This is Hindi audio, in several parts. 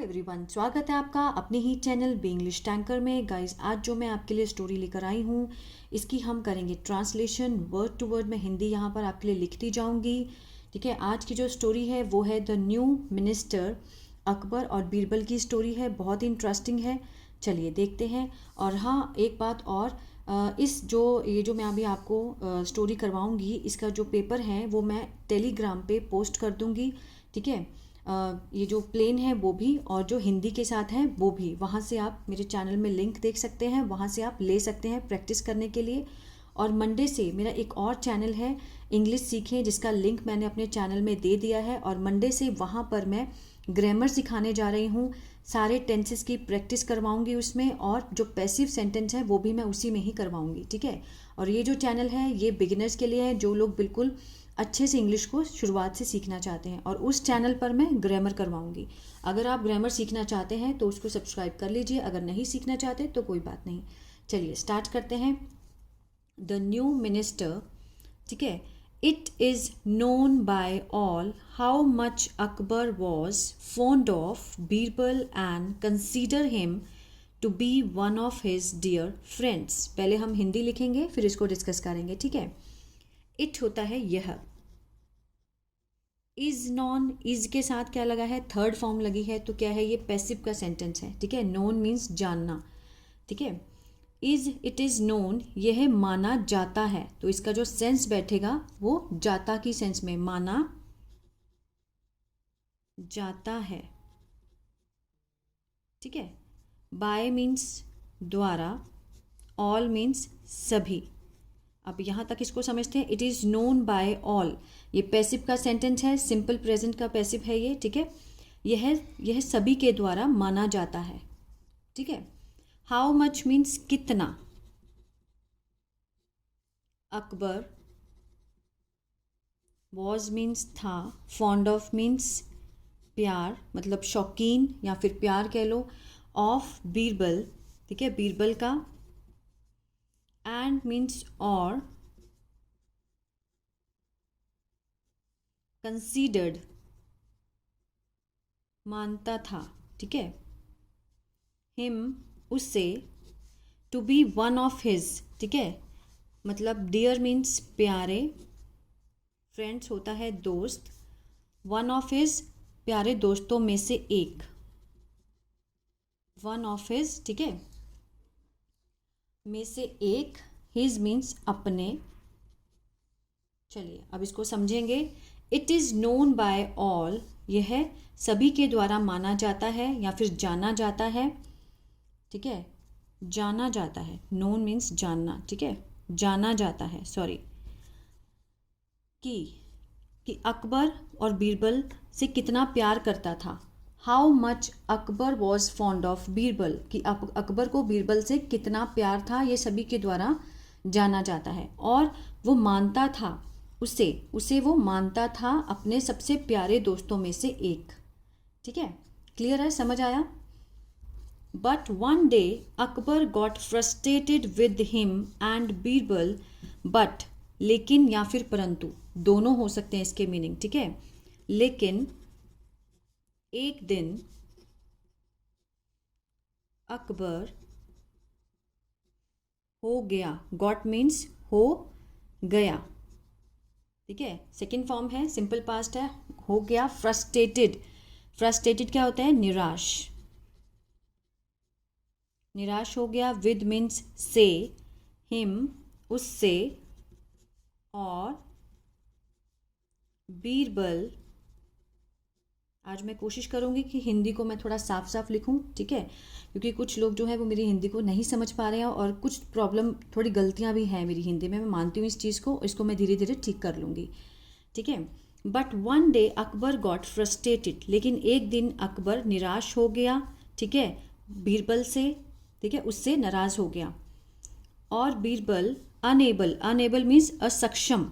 एवरीवन, स्वागत है आपका अपने ही चैनल बी इंग्लिश टैंकर में। गाइस, आज जो मैं आपके लिए स्टोरी लेकर आई हूँ इसकी हम करेंगे ट्रांसलेशन। वर्ड टू वर्ड मैं हिंदी यहाँ पर आपके लिए लिखती जाऊँगी। ठीक है, आज की जो स्टोरी है वो है द न्यू मिनिस्टर। अकबर और बीरबल की स्टोरी है, बहुत ही इंटरेस्टिंग है। चलिए देखते हैं। और हाँ, एक बात और, ये जो मैं अभी आपको स्टोरी करवाऊँगी, इसका जो पेपर है वो मैं टेलीग्राम पे पोस्ट कर दूँगी। ठीक है, ये जो प्लेन है वो भी, और जो हिंदी के साथ है वो भी, वहाँ से आप मेरे चैनल में लिंक देख सकते हैं, वहाँ से आप ले सकते हैं प्रैक्टिस करने के लिए। और मंडे से मेरा एक और चैनल है इंग्लिश सीखें, जिसका लिंक मैंने अपने चैनल में दे दिया है। और मंडे से वहाँ पर मैं ग्रामर सिखाने जा रही हूँ, सारे टेंसेस की प्रैक्टिस करवाऊँगी उसमें, और जो पैसिव सेंटेंस है वो भी मैं उसी में ही करवाऊँगी। ठीक है, और ये जो चैनल है ये बिगिनर्स के लिए है, जो लोग बिल्कुल अच्छे से इंग्लिश को शुरुआत से सीखना चाहते हैं। और उस चैनल पर मैं ग्रामर करवाऊंगी। अगर आप ग्रामर सीखना चाहते हैं तो उसको सब्सक्राइब कर लीजिए, अगर नहीं सीखना चाहते तो कोई बात नहीं। चलिए स्टार्ट करते हैं। The new minister. ठीक है, it is known by all how much Akbar was fond of Birbal and consider him to be one of his dear friends. पहले हम हिंदी लिखेंगे फिर इसको डिस्कस करेंगे। ठीक है, इट होता है यह। इज नॉन, इज के साथ क्या लगा है, थर्ड फॉर्म लगी है, तो क्या है, ये पैसिव का सेंटेंस है। ठीक है, नोन मीन्स जानना। ठीक है, इज, इट इज नोन, यह माना जाता है, तो इसका जो सेंस बैठेगा वो जाता की सेंस में, माना जाता है। ठीक है, बाय मीन्स द्वारा, ऑल मीन्स सभी। अब यहाँ तक इसको समझते हैं। It is known by all, ये पैसिव का सेंटेंस है, सिंपल प्रेजेंट का पैसिव है ये। ठीक है, यह सभी के द्वारा माना जाता है। ठीक है, हाउ मच मीन्स कितना। अकबर, वॉज मीन्स था, फॉन्ड ऑफ मीन्स प्यार, मतलब शौकीन या फिर प्यार कह लो, ऑफ बीरबल। ठीक है, बीरबल का, एंड मीन्स और, कंसीडर्ड मानता था। ठीक है, हिम उससे, to be one of his. ठीक है, मतलब डियर मीन्स प्यारे, फ्रेंड्स होता है दोस्त, वन ऑफ हिज प्यारे दोस्तों में से एक, वन ऑफ हिज। ठीक है, में से एक, हिज मीन्स अपने। चलिए अब इसको समझेंगे। It is known by all, यह सभी के द्वारा माना जाता है या फिर जाना जाता है। ठीक है, जाना जाता है, नोन मीन्स जानना। ठीक है, जाना जाता है, सॉरी, कि अकबर और बीरबल से कितना प्यार करता था। How much Akbar was fond of Birbal, कि अकबर को बीरबल से कितना प्यार था, ये सभी के द्वारा जाना जाता है। और वो मानता था, उसे वो मानता था अपने सबसे प्यारे दोस्तों में से एक। ठीक है, क्लियर है, समझ आया। But one day Akbar got frustrated with him and Birbal, but, लेकिन या फिर परंतु, दोनों हो सकते हैं इसके मीनिंग। ठीक है, लेकिन एक दिन अकबर हो गया, गॉट मीन्स हो गया। ठीक है, सेकेंड फॉर्म है, सिंपल पास्ट है, हो गया। फ्रस्ट्रेटेड, फ्रस्ट्रेटेड क्या होता है, निराश, निराश हो गया। विद मीन्स से, हिम उससे, और बीरबल, आज मैं कोशिश करूंगी कि हिंदी को मैं थोड़ा साफ साफ लिखूं। ठीक है, क्योंकि कुछ लोग जो है वो मेरी हिंदी को नहीं समझ पा रहे हैं, और कुछ प्रॉब्लम, थोड़ी गलतियां भी हैं मेरी हिंदी में, मैं मानती हूँ इस चीज़ को, इसको मैं धीरे धीरे ठीक कर लूँगी। ठीक है, but one day Akbar got frustrated, लेकिन एक दिन अकबर निराश हो गया। ठीक है, बीरबल से, ठीक है, उससे नाराज़ हो गया। और बीरबल अनेबल, अनेबल मीन्स असक्षम।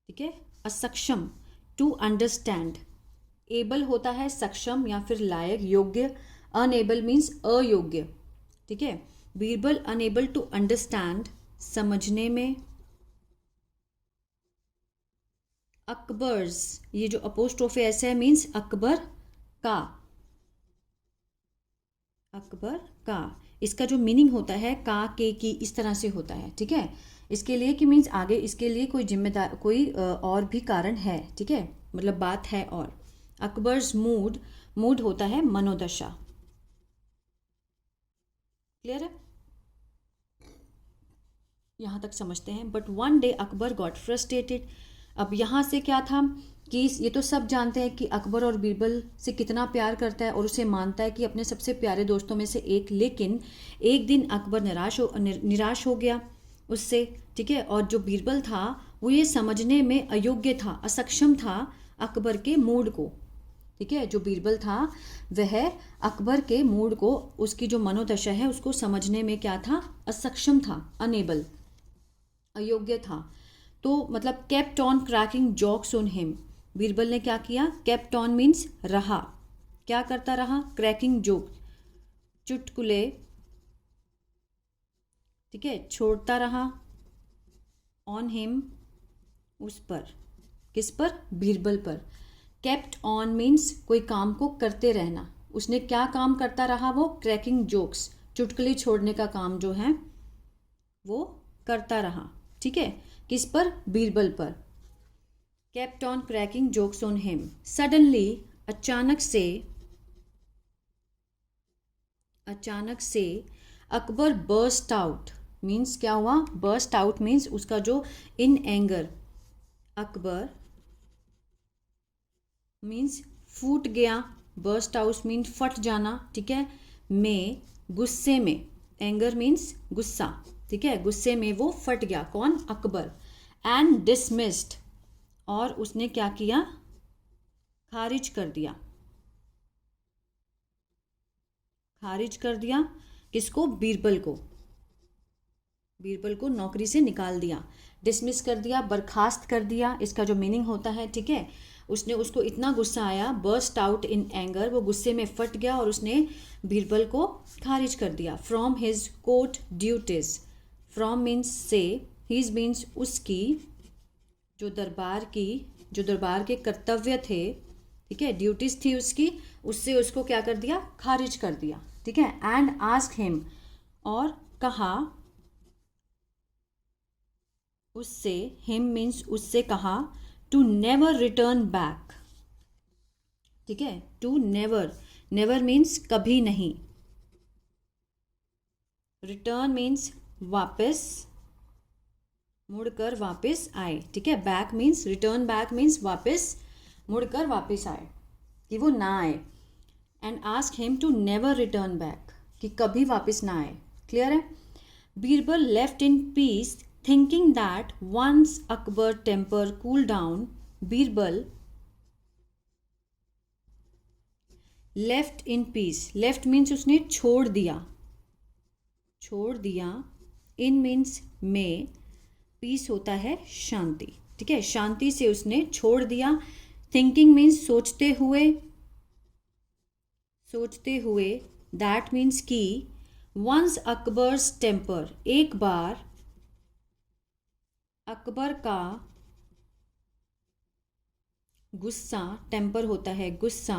ठीक है, असक्षम, टू अंडरस्टैंड। एबल होता है सक्षम या फिर लायक, योग्य, अनेबल मीन्स अयोग्य। ठीक है, बीरबल अनेबल टू अंडरस्टैंड, समझने में। अकबर्स, ये जो अपोस्ट्रोफे ऐसे है मीन्स अकबर का, अकबर का, इसका जो मीनिंग होता है का, के, की, इस तरह से होता है, ठीक है। इसके लिए कि मीन्स आगे इसके लिए कोई जिम्मेदार कोई और भी कारण है, ठीक है, मतलब बात है। और अकबर्स मूड, मूड होता है मनोदशा। क्लियर है, यहाँ तक समझते हैं। But one day Akbar got frustrated. अब यहाँ से क्या था कि ये तो सब जानते हैं कि अकबर और बीरबल से कितना प्यार करता है और उसे मानता है कि अपने सबसे प्यारे दोस्तों में से एक। लेकिन एक दिन अकबर निराश हो गया उससे, ठीक है। और जो बीरबल था वो ये समझने में अयोग्य था, असक्षम था अकबर के मूड को, ठीक है। जो बीरबल था वह अकबर के मूड को, उसकी जो मनोदशा है उसको समझने में क्या था, असक्षम था, अनेबल, अयोग्य था। तो मतलब kept on cracking jokes on him. Birbal ने क्या किया, केप्ट ऑन मीन्स रहा, क्या करता रहा, क्रैकिंग जोक, चुटकुले, ठीक है, छोड़ता रहा, ऑन हिम, उस पर, किस पर, बीरबल पर। केप्ट ऑन मीन्स कोई काम को करते रहना, उसने क्या काम करता रहा, वो क्रैकिंग जोक्स, चुटकुले छोड़ने का काम जो है वो करता रहा, ठीक है। किस पर, बीरबल पर। Kept on cracking jokes on him. Suddenly, अचानक से अकबर बर्स्ट आउट, मीन्स क्या हुआ, बर्स्ट आउट मीन्स उसका जो इन एंगर, अकबर मीन्स फूट गया, बर्स्ट आउट मीन फट जाना, ठीक है, में, गुस्से में, एंगर मीन्स गुस्सा, ठीक है, गुस्से में वो फट गया, कौन, अकबर। एंड डिसमिस्ड, और उसने क्या किया, खारिज कर दिया, खारिज कर दिया, किसको, बीरबल को, बीरबल को नौकरी से निकाल दिया, डिसमिस कर दिया, बर्खास्त कर दिया, इसका जो मीनिंग होता है, ठीक है। उसने, उसको इतना गुस्सा आया, बर्स्ट आउट इन एंगर, वो गुस्से में फट गया और उसने बीरबल को खारिज कर दिया। From his court duties, from means से, हिज मीन्स उसकी, जो दरबार के कर्तव्य थे, ठीक है, ड्यूटीज थी उसकी, उससे उसको क्या कर दिया, खारिज कर दिया, ठीक है। एंड आस्क हिम, और कहा उससे, हिम मीन्स उससे कहा, टू नेवर रिटर्न बैक, ठीक है, टू नेवर, नेवर मीन्स कभी नहीं, रिटर्न मीन्स वापस, मुड़कर वापस आए, ठीक है। Back means, return back means वापस, मुड़कर वापस आए, कि वो ना आए। And ask him to never return back, कि कभी वापस ना आए। क्लियर है। Birbal left in peace thinking that once Akbar temper cool down, Birbal left in peace, left means उसने छोड़ दिया, छोड़ दिया, इन मीन्स में, पीस होता है शांति, ठीक है, शांति से उसने छोड़ दिया। थिंकिंग मीन्स सोचते हुए, सोचते हुए, दैट मीन्स की, वंस अकबर्स टेम्पर, एक बार अकबर का गुस्सा, टेम्पर होता है गुस्सा,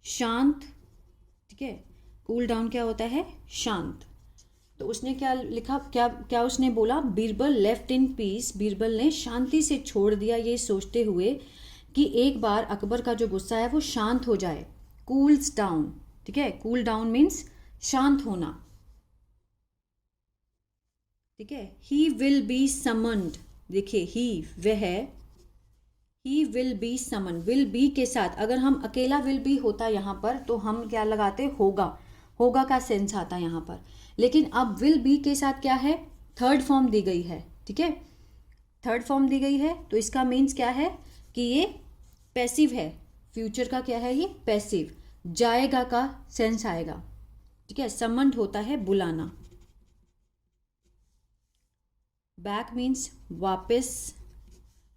शांत, ठीक है, कूल डाउन क्या होता है, शांत। तो उसने क्या लिखा, क्या क्या उसने बोला, Birbal left in piece, Birbal ने शांति से छोड़ दिया, ये सोचते हुए कि एक बार अकबर का जो गुस्सा है वो शांत हो जाए, कूल्स डाउन, ठीक है, कूल डाउन मीन्स शांत होना, ठीक है। ही विल बी समन्ड, देखिए ही, वह, he will be someone, will be के साथ अगर हम अकेला विल बी होता यहाँ पर तो हम क्या लगाते, होगा, होगा का सेंस आता यहाँ पर। लेकिन अब विल बी के साथ क्या है, थर्ड फॉर्म दी गई है, ठीक है, थर्ड फॉर्म दी गई है, तो इसका मीन्स क्या है कि ये पैसिव है, फ्यूचर का क्या है, ये पैसिव, जाएगा का सेंस आएगा, ठीक है। समन्ड होता है बुलाना, बैक मीन्स वापस,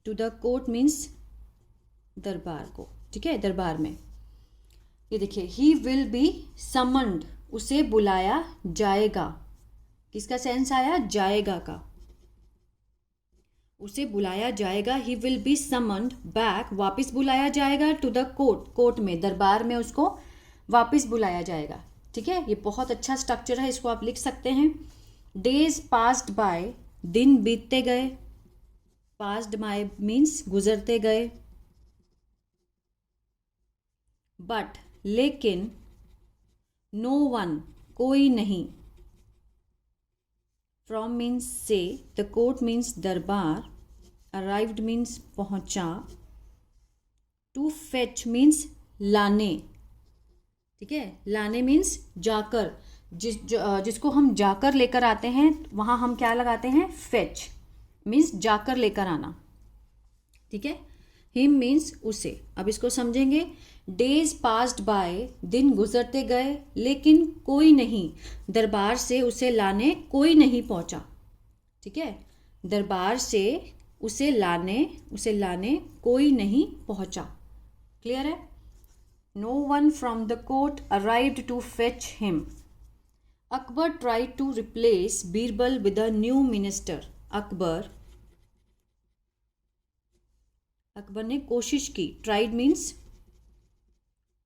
टू द कोर्ट मीन्स दरबार को, ठीक है, दरबार में। ये देखिए, ही विल बी समन्ड, उसे बुलाया जाएगा, किसका सेंस आया, जाएगा का। उसे बुलाया जाएगा, he will be summoned back, वापस बुलाया जाएगा, टू द कोर्ट, कोर्ट में, दरबार में उसको वापस बुलाया जाएगा। ठीक है, ये बहुत अच्छा स्ट्रक्चर है, इसको आप लिख सकते हैं। डेज पास्ड बाय, दिन बीतते गए, पास्ड बाय मीन्स गुजरते गए। बट, लेकिन, नो वन, कोई नहीं, फ्रॉम मीन्स से, द कोर्ट मीन्स दरबार, अराइव्ड मीन्स पहुंचा, टू फेच मीन्स लाने। ठीक है, लाने मीन्स जाकर, जिसको हम जाकर लेकर आते हैं वहाँ हम क्या लगाते हैं, फेच मीन्स जाकर लेकर आना। ठीक है, हिम मीन्स उसे। अब इसको समझेंगे। डेज पास्ड बाय, दिन गुजरते गए, लेकिन कोई नहीं, दरबार से उसे लाने कोई नहीं पहुंचा। ठीक है, दरबार से उसे लाने कोई नहीं पहुंचा। क्लियर है? No one from the court arrived to fetch him. Akbar tried to replace Birbal with a new minister. Akbar ने कोशिश की, ट्राइड मीन्स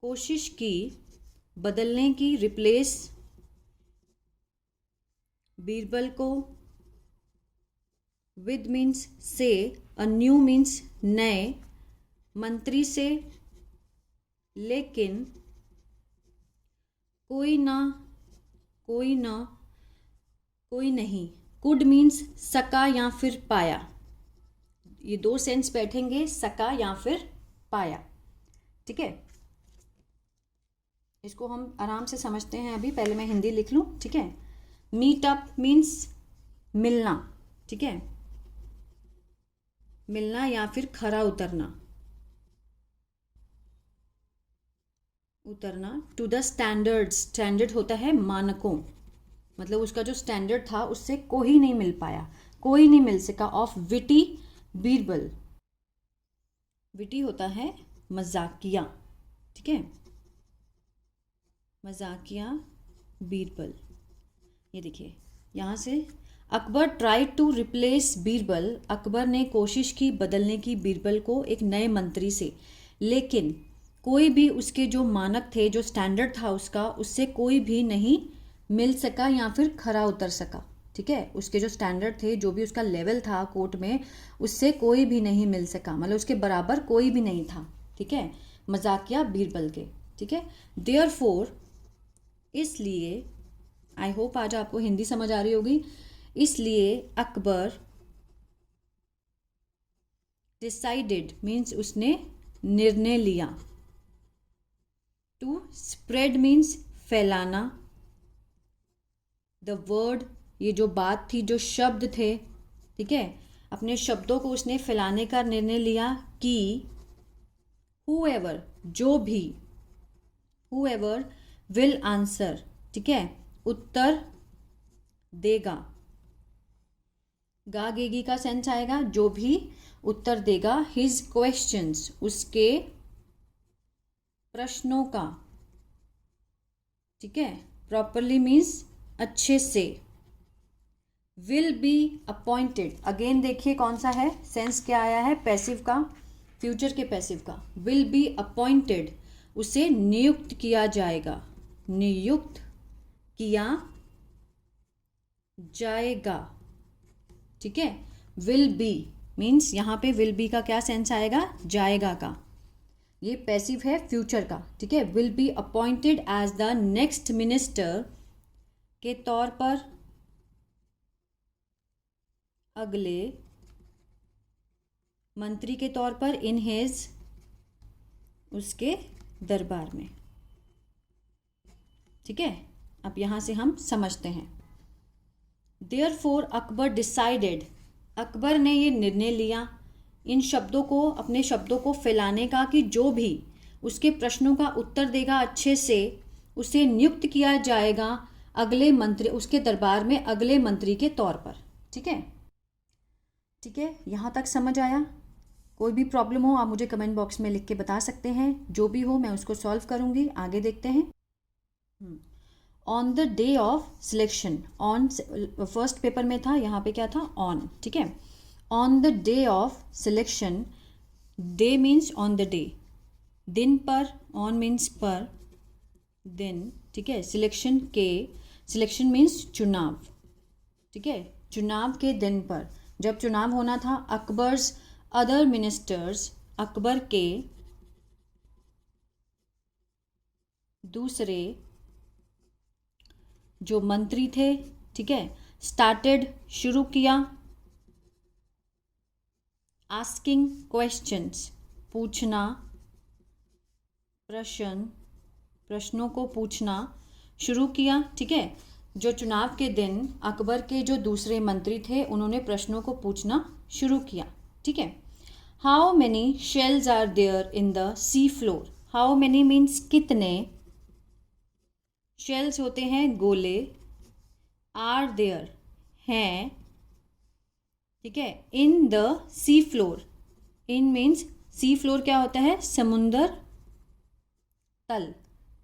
कोशिश की, बदलने की, रिप्लेस बीरबल को, विद मीन्स से, अ न्यू मीन्स नए, मंत्री से, लेकिन, कोई नहीं, कुड मीन्स सका या फिर पाया। ये दो सेंस बैठेंगे, सका या फिर पाया। ठीक है, इसको हम आराम से समझते हैं। अभी पहले मैं हिंदी लिख लूँ। ठीक है, मीट अप मीन्स मिलना। ठीक है, मिलना या फिर खरा उतरना, टू द स्टैंडर्ड्स, स्टैंडर्ड होता है मानकों, मतलब उसका जो स्टैंडर्ड था उससे कोई नहीं मिल पाया, कोई नहीं मिल सका, ऑफ विटी बीरबल। विटी होता है मजाकिया। ठीक है, मजाकिया बीरबल। ये देखिए यहाँ से, Akbar tried to replace Birbal, Akbar ने कोशिश की बदलने की बीरबल को एक नए मंत्री से, लेकिन कोई भी उसके जो मानक थे, जो स्टैंडर्ड था उसका, उससे कोई भी नहीं मिल सका या फिर खरा उतर सका। ठीक है, उसके जो स्टैंडर्ड थे, जो भी उसका लेवल था कोर्ट में, उससे कोई भी नहीं मिल सका, मतलब उसके बराबर कोई भी नहीं था। ठीक है, मजाकिया बीरबल के। ठीक है, देयरफॉर, इसलिए, आई होप आज आपको हिंदी समझ आ रही होगी, इसलिए अकबर डिसाइडेड मीन्स उसने निर्णय लिया, टू स्प्रेड मीन्स फैलाना, द वर्ड, ये जो बात थी, जो शब्द थे, ठीक है, अपने शब्दों को उसने फैलाने का निर्णय लिया कि हुएवर, जो भी, हुएवर विल आंसर, ठीक है, उत्तर देगा, गा गेगी का सेंस आएगा, जो भी उत्तर देगा, हिज क्वेश्चंस, उसके प्रश्नों का। ठीक है, प्रॉपरली मीन्स अच्छे से, विल बी अपॉइंटेड, अगेन देखिए कौन सा है सेंस, क्या आया है, पैसिव का, फ्यूचर के पैसिव का, विल बी अपॉइंटेड, उसे नियुक्त किया जाएगा, नियुक्त किया जाएगा। ठीक है, विल बी मीन्स यहाँ पे विल बी का क्या सेंस आएगा, जाएगा का, ये पैसिव है फ्यूचर का। ठीक है, will be appointed as the next minister, के तौर पर, अगले मंत्री के तौर पर, इन हिज, उसके दरबार में। ठीक है, अब यहां से हम समझते हैं। देयरफॉर अकबर डिसाइडेड, अकबर ने ये निर्णय लिया, इन शब्दों को, अपने शब्दों को फैलाने का, कि जो भी उसके प्रश्नों का उत्तर देगा अच्छे से, उसे नियुक्त किया जाएगा अगले मंत्री, उसके दरबार में अगले मंत्री के तौर पर। ठीक है, ठीक है, यहाँ तक समझ आया? कोई भी प्रॉब्लम हो आप मुझे कमेंट बॉक्स में लिख के बता सकते हैं, जो भी हो मैं उसको सॉल्व करूँगी। आगे देखते हैं। On the day of selection, on first paper में था, यहाँ पे क्या था, ऑन। ठीक है, on the day of selection, day means on the day, दिन पर, ऑन मीन्स पर, दिन, ठीक है, सिलेक्शन के, सिलेक्शन मीन्स चुनाव, ठीक है, चुनाव के दिन पर, जब चुनाव होना था, अकबर्स अदर मिनिस्टर्स, अकबर के दूसरे जो मंत्री थे, ठीक है, स्टार्टेड शुरू किया, आस्किंग क्वेश्चंस पूछना, प्रश्नों को पूछना शुरू किया, ठीक है, जो चुनाव के दिन अकबर के जो दूसरे मंत्री थे उन्होंने प्रश्नों को पूछना शुरू किया, ठीक है। How many shells are there in the sea floor, how many means कितने, शेल्स होते हैं गोले, आर देयर हैं, ठीक है, in the sea floor, in means sea floor क्या होता है, समुंदर तल,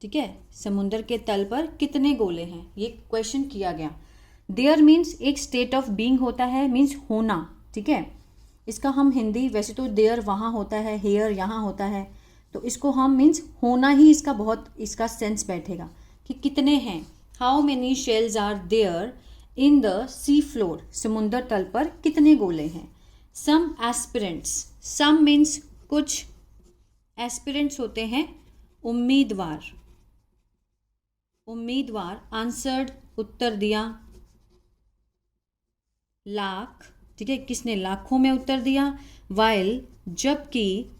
ठीक है, समुंदर के तल पर कितने गोले हैं, ये क्वेश्चन किया गया। देयर मीन्स एक स्टेट ऑफ बीइंग होता है, मीन्स होना, ठीक है, इसका हम हिंदी, वैसे तो देयर वहाँ होता है, हेयर यहाँ होता है, तो इसको हम मीन्स होना ही इसका बहुत, इसका सेंस बैठेगा कि कितने हैं। How many shells are there in the sea floor, समुंदर तल पर कितने गोले हैं। सम एस्पिरेंट्स, सम मीन्स कुछ, एस्पिरेंट्स होते हैं उम्मीदवार, उम्मीदवार, आंसर्ड उत्तर दिया, लाख, ठीक है, किसने लाखों में उत्तर दिया, वाइल जबकि,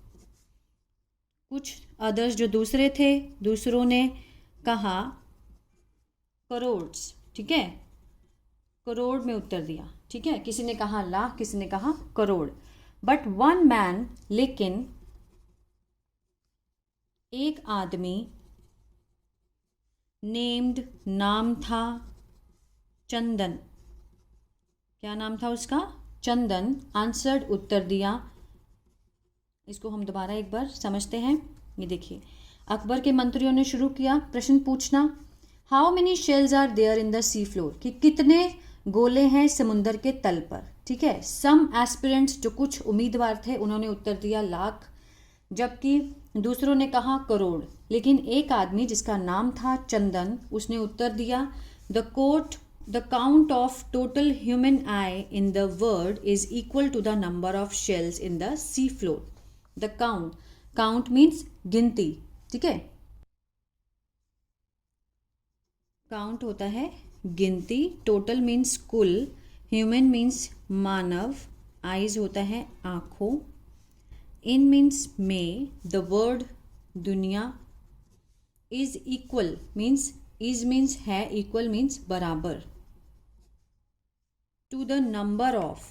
कुछ अदर्स जो दूसरे थे, दूसरों ने कहा करोड्स, ठीक है, करोड़ में उत्तर दिया, ठीक है, किसी ने कहा लाख, किसी ने कहा करोड़। बट वन मैन, लेकिन एक आदमी, नेम्ड नाम था, चंदन, क्या नाम था उसका, चंदन, आंसर्ड उत्तर दिया। इसको हम दोबारा एक बार समझते हैं। ये देखिए, अकबर के मंत्रियों ने शुरू किया प्रश्न पूछना, how many shells are there in the sea floor, कि कितने गोले हैं समुंदर के तल पर, ठीक है। सम एस्पिरेंट्स, जो कुछ उम्मीदवार थे, उन्होंने उत्तर दिया लाख, जबकि दूसरों ने कहा करोड़, लेकिन एक आदमी जिसका नाम था चंदन, उसने उत्तर दिया the count of total human eye in the world is equal to the number of shells in the sea floor. The count, count means गिनती, ठीक है, काउंट होता है गिनती, टोटल मीन्स कुल, ह्यूमन मीन्स मानव, आईज होता है आँखों, इन मीन्स में, द वर्ड दुनिया, is equal means, is means है, इक्वल मीन्स बराबर, टू द नंबर ऑफ,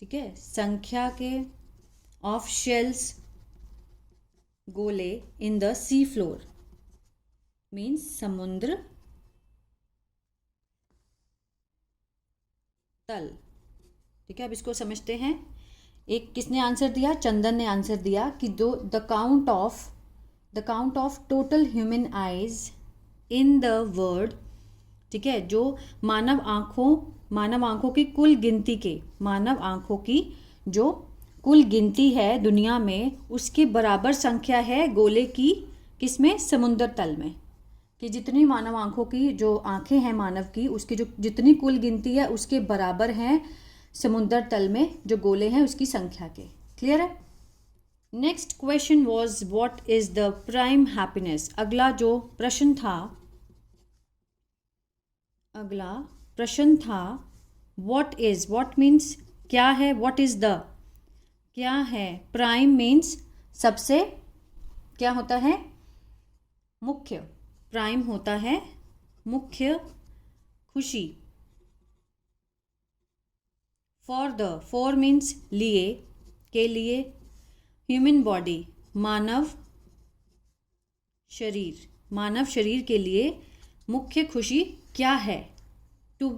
ठीक है, संख्या के, ऑफ शेल्स गोले, इन द सी फ्लोर मीन्स समुद्र तल, ठीक है। अब इसको समझते हैं। एक किसने आंसर दिया, चंदन ने आंसर दिया कि दो the count of total human eyes in the world, ठीक है, जो मानव आँखों की कुल गिनती के, मानव आँखों की जो कुल गिनती है दुनिया में, उसके बराबर संख्या है गोले की, किसमें, समुद्र तल में, कि जितनी मानव आँखों की जो आँखें हैं मानव की, उसकी जो जितनी कुल गिनती है उसके बराबर हैं समुद्र तल में जो गोले हैं उसकी संख्या के। क्लियर है। Next question was what is the prime happiness. अगला प्रश्न था व्हाट इज, व्हाट मीन्स क्या है, व्हाट इज द क्या है, प्राइम मीन्स सबसे, क्या होता है, मुख्य, प्राइम होता है मुख्य खुशी, फॉर मीन्स लिए, के लिए, ह्यूमन बॉडी मानव शरीर के लिए मुख्य खुशी क्या है। टू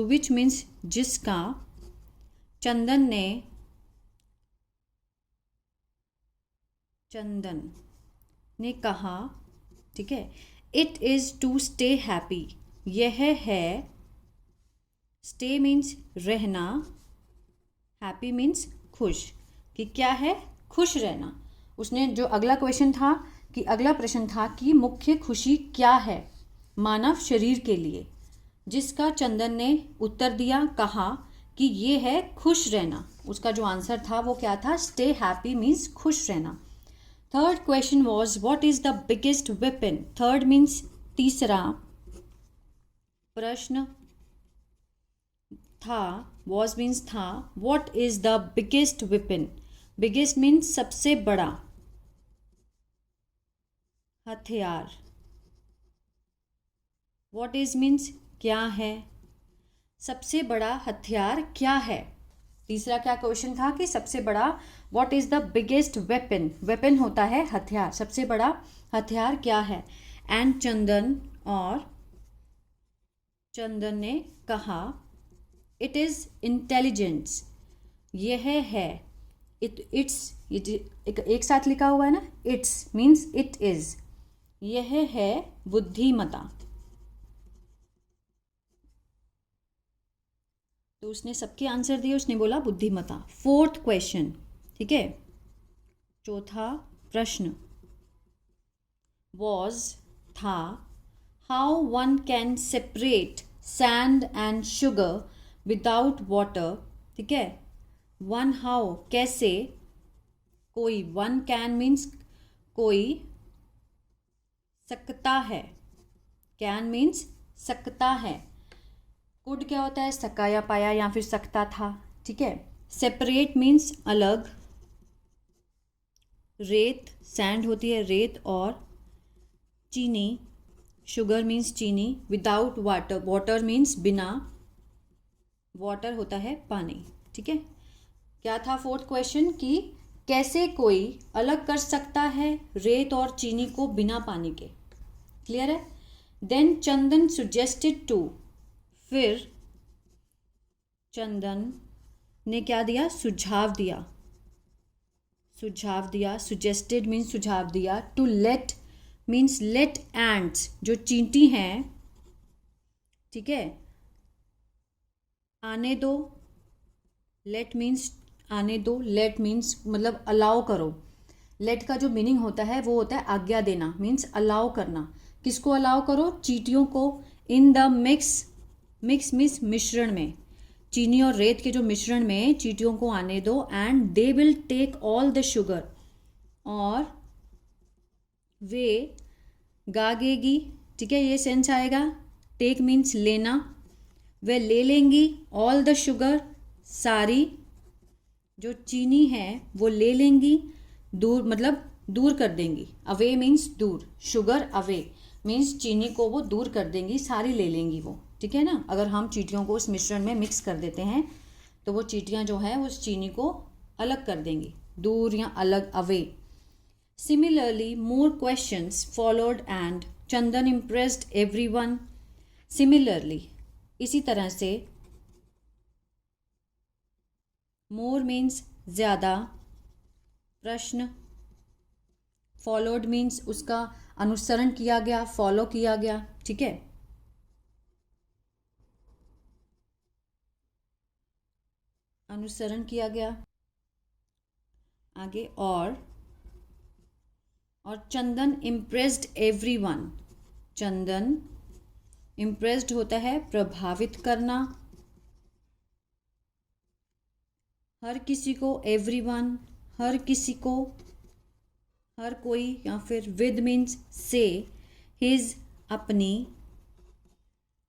विच मीन्स जिसका, चंदन ने कहा, ठीक है। It is to stay happy, यह है, स्टे मीन्स रहना, हैप्पी मीन्स खुश, कि क्या है, खुश रहना। उसने जो अगला क्वेश्चन था कि अगला प्रश्न था कि मुख्य खुशी क्या है मानव शरीर के लिए, जिसका चंदन ने उत्तर दिया, कहा कि ये है खुश रहना। उसका जो आंसर था वो क्या था, स्टे हैप्पी मीन्स खुश रहना। Third question was what is the biggest weapon. Third means तीसरा प्रश्न था, वॉज मीन्स था, what is the biggest weapon. Biggest means सबसे बड़ा हथियार, व्हाट इज मीन्स क्या है, सबसे बड़ा हथियार क्या है। तीसरा क्या क्वेश्चन था कि सबसे बड़ा, what is the biggest weapon, weapon होता है हथियार, सबसे बड़ा हथियार क्या है। एंड चंदन ने कहा इट इज इंटेलिजेंस, यह है, इट्स, एक साथ लिखा हुआ है ना, इट्स मीन्स इट इज, यह है बुद्धिमता। तो उसने सबके आंसर दिए, उसने बोला बुद्धिमता। फोर्थ क्वेश्चन, ठीक है, चौथा प्रश्न वॉज था, how one can separate sand and sugar without water. ठीक है, वन हाउ कैसे, कोई, वन कैन मीन्स कोई सकता है, कैन मीन्स सकता है, कुड क्या होता है, सका या पाया या फिर सकता था। ठीक है, सेपरेट मीन्स अलग, रेत सैंड होती है रेत, और चीनी शुगर मीन्स चीनी, विदाउट वाटर, वाटर मीन्स बिना, वाटर होता है पानी। ठीक है, क्या था फोर्थ क्वेश्चन कि कैसे कोई अलग कर सकता है रेत और चीनी को बिना पानी के। क्लियर है। देन चंदन सुजेस्टेड टू, फिर चंदन ने क्या दिया, सुझाव दिया, सुझाव दिया, सुजेस्टेड मीन्स सुझाव दिया, to let means let ants, जो चींटी हैं, ठीक है, आने दो, लेट मीन्स आने दो, लेट मीन्स मतलब अलाउ करो। लेट का जो मीनिंग होता है वो होता है आज्ञा देना, मीन्स अलाउ करना। किसको अलाउ करो, चींटियों को। In the mix, mix means मिश्रण में, चीनी और रेत के जो मिश्रण में चींटियों को आने दो। And they will take all the sugar, और वे गागेगी, ठीक है, ये सेंस आएगा। टेक मीन्स लेना, वे ले लेंगी, ऑल द शुगर सारी जो चीनी है वो ले लेंगी, दूर मतलब दूर कर देंगी, अवे मीन्स दूर, शुगर अवे मीन्स चीनी को वो दूर कर देंगी, सारी ले लेंगी वो। ठीक है ना, अगर हम चींटियों को उस मिश्रण में मिक्स कर देते हैं तो वो चींटियाँ जो हैं उस चीनी को अलग कर देंगी, दूर या अलग, away. Similarly more questions followed and Chandan impressed everyone. Similarly इसी तरह से, मोर मीन्स ज़्यादा, प्रश्न, फॉलोड मीन्स उसका अनुसरण किया गया, फॉलो किया गया। ठीक है, अनुसरण किया गया। आगे और चंदन इम्प्रेस्ड एवरीवन, चंदन इम्प्रेस्ड होता है प्रभावित करना, हर किसी को, एवरीवन हर किसी को, हर कोई, या फिर विद मीन्स से, हिज अपनी,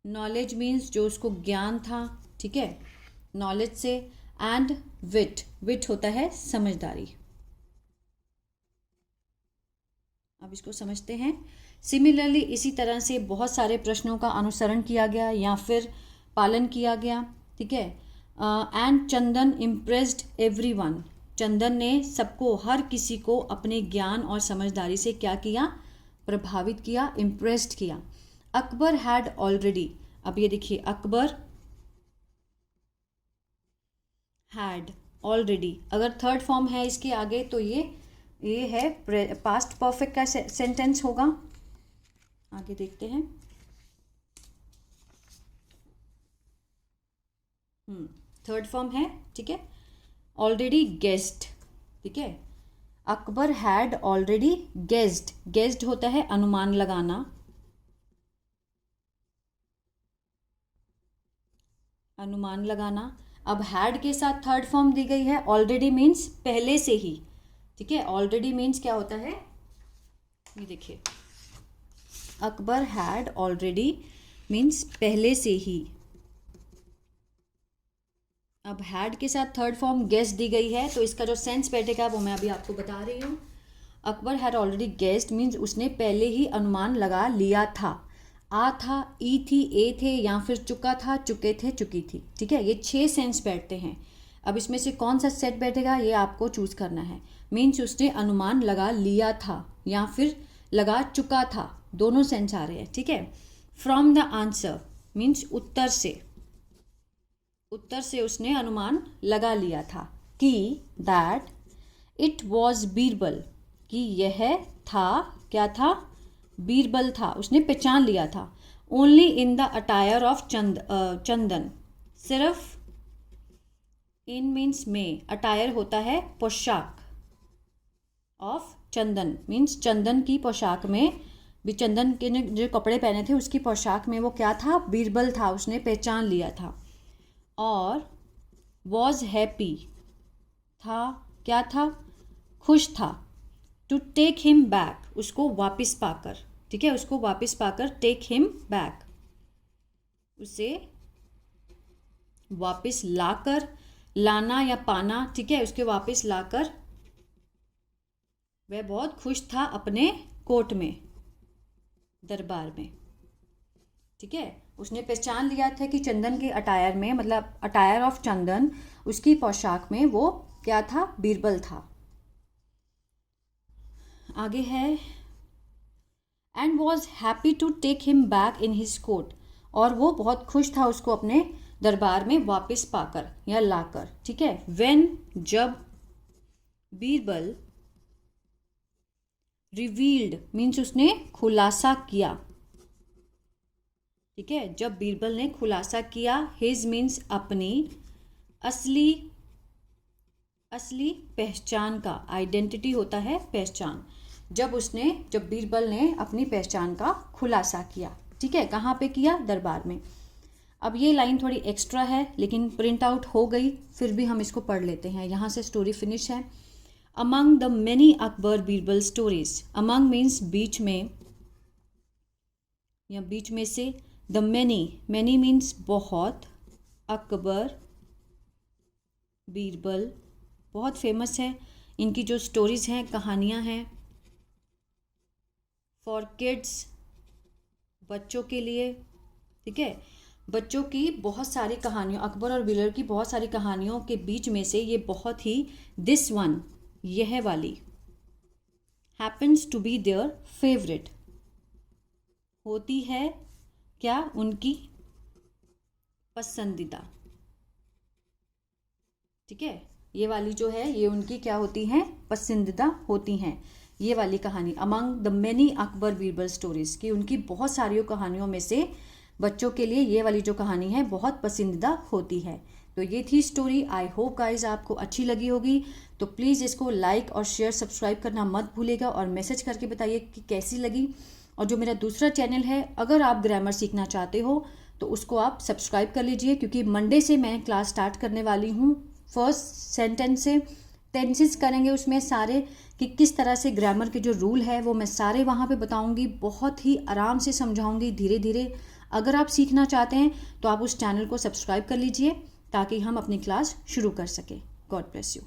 नॉलेज मीन्स जो उसको ज्ञान था, ठीक है, नॉलेज से, एंड विट, विट होता है समझदारी। अब इसको समझते हैं। सिमिलरली इसी तरह से बहुत सारे प्रश्नों का अनुसरण किया गया या फिर पालन किया गया। ठीक है, एंड चंदन इम्प्रेस्ड एवरीवन, चंदन ने सबको, हर किसी को अपने ज्ञान और समझदारी से क्या किया, प्रभावित किया, इम्प्रेस्ड किया। अकबर हैड ऑलरेडी, अब ये देखिए, अकबर हैड ऑलरेडी, अगर थर्ड फॉर्म है इसके आगे तो ये है पास्ट परफेक्ट का सेंटेंस होगा। आगे देखते हैं। थर्ड फॉर्म है, ठीक है, ऑलरेडी गेस्ड, ठीक है। Akbar had already guessed, guessed होता है अनुमान लगाना, अनुमान लगाना। अब हैड के साथ थर्ड फॉर्म दी गई है, ऑलरेडी मीन्स पहले से ही, ठीक है। ऑलरेडी मीन्स क्या होता है, ये देखिए, अकबर हैड ऑलरेडी मीन्स पहले से ही। अब हैड के साथ थर्ड फॉर्म गेस्ट दी गई है, तो इसका जो सेंस बैठेगा वो मैं अभी आपको बता रही हूँ। Akbar had already guest means उसने पहले ही अनुमान लगा लिया था। आ था, ई थी, ए थे, या फिर चुका था, चुके थे, चुकी थी, ठीक है। ये 6 सेंस बैठते हैं। अब इसमें से कौन सा सेट बैठेगा ये आपको चूज करना है। मीन्स उसने अनुमान लगा लिया था या फिर लगा चुका था, दोनों सेंस आ रहे हैं, ठीक है। फ्रॉम द आंसर मीन्स उत्तर से, उत्तर से उसने अनुमान लगा लिया था कि दैट इट वॉज बीरबल, कि यह था, क्या था, बीरबल था, उसने पहचान लिया था। Only in the attire of Chandan, सिर्फ इन मीन्स में, अटायर होता है पोशाक, ऑफ चंदन मीन्स चंदन की पोशाक में, भी चंदन के ने जो कपड़े पहने थे उसकी पोशाक में वो क्या था, बीरबल था, उसने पहचान लिया था। और वॉज हैप्पी था, क्या था, खुश था। टू टेक हिम बैक, उसको वापस पाकर, ठीक है, उसको वापस पाकर, टेक हिम बैक, उसे वापस लाकर, लाना या पाना, ठीक है, उसके वापस लाकर वह बहुत खुश था अपने कोर्ट में, दरबार में, ठीक है। उसने पहचान लिया था कि चंदन के अटायर में, मतलब अटायर ऑफ चंदन, उसकी पोशाक में वो क्या था, बीरबल था। आगे है and was happy to take him back in his court, और वो बहुत खुश था उसको अपने दरबार में वापस पाकर या लाकर, ठीक है। व्हेन, जब, बीरबल रिवील्ड मीन्स उसने खुलासा किया, ठीक है, जब बीरबल ने खुलासा किया, हिज मीन्स अपनी, असली, असली पहचान का, आइडेंटिटी होता है पहचान, जब बीरबल ने अपनी पहचान का खुलासा किया, ठीक है। कहाँ पे किया, दरबार में। अब ये लाइन थोड़ी एक्स्ट्रा है लेकिन प्रिंट आउट हो गई, फिर भी हम इसको पढ़ लेते हैं। यहाँ से स्टोरी फिनिश है। Among the many Akbar Birbal stories, among means बीच में या बीच में से, द मैनी, मैनी मीन्स बहुत, अकबर बीरबल बहुत फेमस है, इनकी जो स्टोरीज हैं, कहानियाँ हैं। फॉर किड्स, बच्चों के लिए, ठीक है, बच्चों की बहुत सारी कहानियों, अकबर और बीरबल की बहुत सारी कहानियों के बीच में से ये बहुत ही, दिस वन, यह वाली, happens to be their favourite, होती है क्या, उनकी पसंदीदा, ठीक है। ये वाली जो है ये उनकी क्या होती हैं, पसंदीदा होती हैं। ये वाली कहानी among the many Akbar Birbal stories की, उनकी बहुत सारी कहानियों में से बच्चों के लिए ये वाली जो कहानी है बहुत पसंदीदा होती है। तो ये थी स्टोरी। आई होप गाइज आपको अच्छी लगी होगी। तो प्लीज़ इसको लाइक और शेयर सब्सक्राइब करना मत भूलिएगा और मैसेज करके बताइए कि कैसी लगी। और जो मेरा दूसरा चैनल है, अगर आप ग्रामर सीखना चाहते हो तो उसको आप सब्सक्राइब कर लीजिए, क्योंकि मंडे से मैं क्लास स्टार्ट करने वाली हूँ। फर्स्ट सेंटेंस से टेंसेस करेंगे उसमें सारे, कि किस तरह से ग्रामर के जो रूल है वो मैं सारे वहाँ पे बताऊँगी, बहुत ही आराम से समझाऊँगी धीरे धीरे। अगर आप सीखना चाहते हैं तो आप उस चैनल को सब्सक्राइब कर लीजिए ताकि हम अपनी क्लास शुरू कर सकें। God bless you.